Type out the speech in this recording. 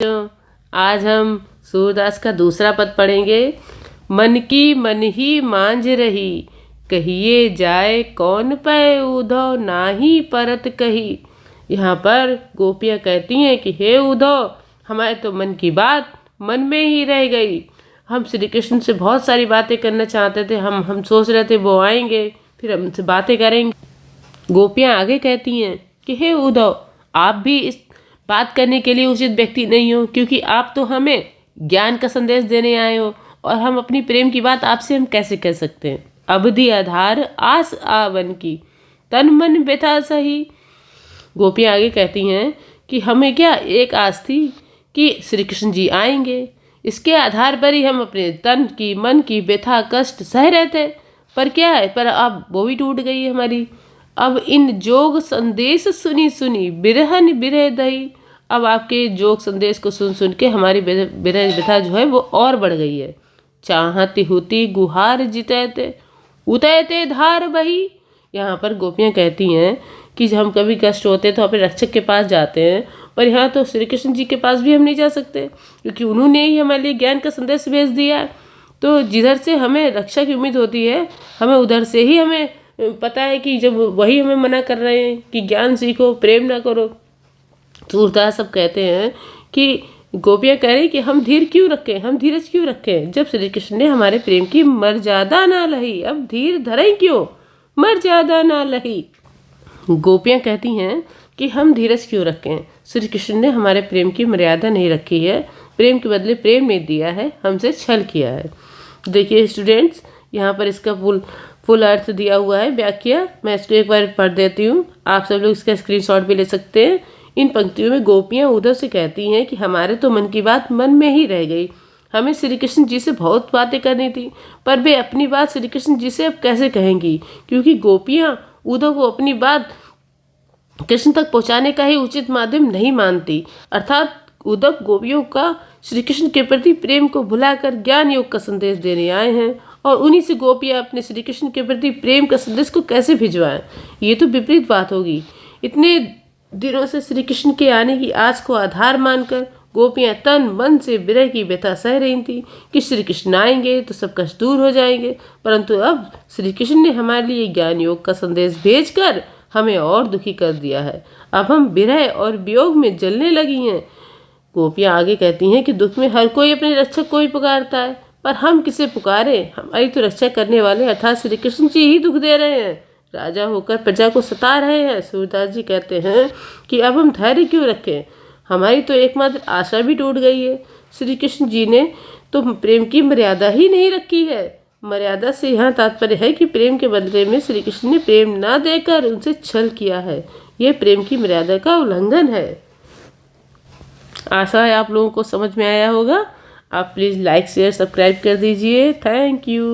तो आज हम सूरदास का दूसरा पद पढ़ेंगे। मन की मन ही मांझ रही, कहिए जाए कौन पै उधो नाही परत कही। यहाँ पर गोपियाँ कहती हैं कि हे उधो, हमारे तो मन की बात मन में ही रह गई। हम श्री कृष्ण से बहुत सारी बातें करना चाहते थे, हम सोच रहे थे वो आएंगे फिर हमसे बातें करेंगे। गोपियाँ आगे कहती हैं कि हे उधो, आप भी इस बात करने के लिए उचित व्यक्ति नहीं हो, क्योंकि आप तो हमें ज्ञान का संदेश देने आए हो और हम अपनी प्रेम की बात आपसे हम कैसे कह सकते हैं। अवधि आधार आस आवन की, तन मन व्यथा सही। गोपियाँ आगे कहती हैं कि हमें क्या एक आस थी कि श्री कृष्ण जी आएंगे, इसके आधार पर ही हम अपने तन की मन की व्यथा कष्ट सह रहे थे। पर क्या है, पर अब वो भी टूट गई है हमारी। अब इन जोग संदेश सुनी सुनी बिरहन बिरह दही। अब आपके जोग संदेश को सुन सुन के हमारी बिरह व्यथा जो है वो और बढ़ गई है। चाहती होती गुहार जितैते उतैते धार बही। यहाँ पर गोपियाँ कहती हैं कि जब हम कभी कष्ट होते तो अपने रक्षक के पास जाते हैं, पर यहाँ तो श्री कृष्ण जी के पास भी हम नहीं जा सकते, क्योंकि उन्होंने ही हमारे लिए ज्ञान का संदेश भेज दिया है। तो जिधर से हमें रक्षा की उम्मीद होती है, हमें उधर से ही हमें पता है कि जब वही हमें मना कर रहे हैं कि ज्ञान सीखो, प्रेम ना करो। सूरदास सब कहते हैं कि गोपियाँ कह रही कि हम धीर क्यों रखें, हम धीरज क्यों रखें, जब श्री कृष्ण ने हमारे प्रेम की मर्यादा ना लही, अब धीर धरे क्यों, मर्यादा ना लही। गोपियाँ कहती हैं कि हम धीरज क्यों रखें, श्री कृष्ण ने हमारे प्रेम की मर्यादा नहीं रखी है, प्रेम के बदले प्रेम नहीं दिया है, हमसे छल किया है। देखिए स्टूडेंट्स, यहाँ पर इसका फुल अर्थ दिया हुआ है, व्याख्या। मैं इसको एक बार पढ़ देती हूँ, आप सब लोग इसका स्क्रीनशॉट भी ले सकते हैं। इन पंक्तियों में गोपियाँ उधर से कहती हैं कि हमारे तो मन की बात मन में ही रह गई, हमें श्री कृष्ण जी से बहुत बातें करनी थी, पर वे अपनी बात श्री कृष्ण जी से अब कैसे कहेंगी, क्योंकि गोपियाँ उधर को अपनी बात कृष्ण तक पहुँचाने का ही उचित माध्यम नहीं मानती। अर्थात उद्धव गोपियों का श्री कृष्ण के प्रति प्रेम को भुलाकर ज्ञान योग का संदेश देने आए हैं, और उन्हीं से गोपियाँ अपने श्री कृष्ण के प्रति प्रेम का संदेश को कैसे भिजवाएं। ये तो विपरीत बात होगी। इतने दिनों से श्री कृष्ण के आने की आस को आधार मानकर गोपियाँ तन मन से विरह की व्यथा सह रही थी कि श्री कृष्ण आएंगे तो सब कष्ट दूर हो जाएंगे, परंतु अब श्री कृष्ण ने हमारे लिए ज्ञान योग का संदेश भेजकर हमें और दुखी कर दिया है। अब हम विरह और वियोग में जलने लगी हैं। गोपियाँ आगे कहती हैं कि दुख में हर कोई अपने रक्षक को ही पुकारता है, पर हम किसे पुकारे, हमारी तो रक्षा करने वाले अर्थात श्री कृष्ण जी ही दुख दे रहे हैं, राजा होकर प्रजा को सता रहे हैं। सूरदास जी कहते हैं कि अब हम धैर्य क्यों रखें, हमारी तो एकमात्र आशा भी टूट गई है। श्री कृष्ण जी ने तो प्रेम की मर्यादा ही नहीं रखी है। मर्यादा से यहाँ तात्पर्य है कि प्रेम के बदले में श्री कृष्ण ने प्रेम ना देकर उनसे छल किया है। यह प्रेम की मर्यादा का उल्लंघन है। आशा है आप लोगों को समझ में आया होगा। आप प्लीज़ लाइक शेयर सब्सक्राइब कर दीजिए। Thank you.